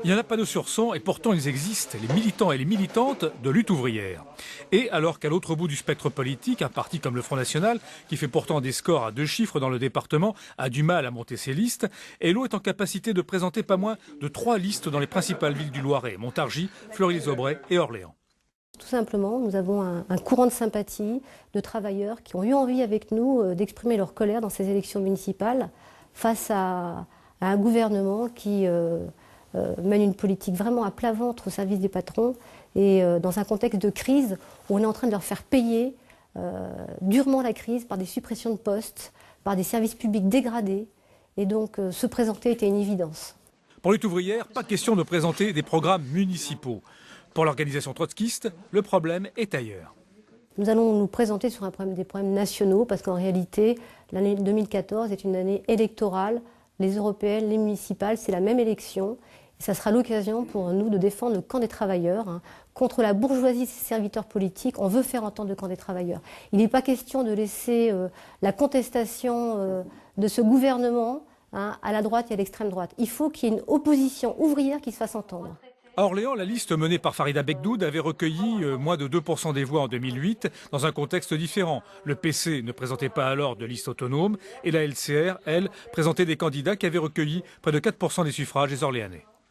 Il n'y en a pas de surson et pourtant ils existent, les militants et les militantes de lutte ouvrière. Et alors qu'à l'autre bout du spectre politique, un parti comme le Front National, qui fait pourtant des scores à 2 chiffres dans le département, a du mal à monter ses listes, Hello est en capacité de présenter pas moins de 3 listes dans les principales villes du Loiret, Montargis, Fleury-les-Aubrais et Orléans. Tout simplement, nous avons un courant de sympathie de travailleurs qui ont eu envie avec nous d'exprimer leur colère dans ces élections municipales face à un gouvernement qui mène une politique vraiment à plat ventre au service des patrons et dans un contexte de crise où on est en train de leur faire payer durement la crise par des suppressions de postes, par des services publics dégradés. Et donc se présenter était une évidence. Pour lutte ouvrière, pas question de présenter des programmes municipaux. Pour l'organisation trotskiste, le problème est ailleurs. Nous allons nous présenter sur des problèmes nationaux parce qu'en réalité, l'année 2014 est une année électorale. Les européennes, les municipales, c'est la même élection. Et ça sera l'occasion pour nous de défendre le camp des travailleurs. Contre la bourgeoisie et ses serviteurs politiques, on veut faire entendre le camp des travailleurs. Il n'est pas question de laisser la contestation de ce gouvernement à la droite et à l'extrême droite. Il faut qu'il y ait une opposition ouvrière qui se fasse entendre. À Orléans, la liste menée par Farida Bekdoud avait recueilli moins de 2% des voix en 2008, dans un contexte différent. Le PC ne présentait pas alors de liste autonome et la LCR, elle, présentait des candidats qui avaient recueilli près de 4% des suffrages des Orléanais.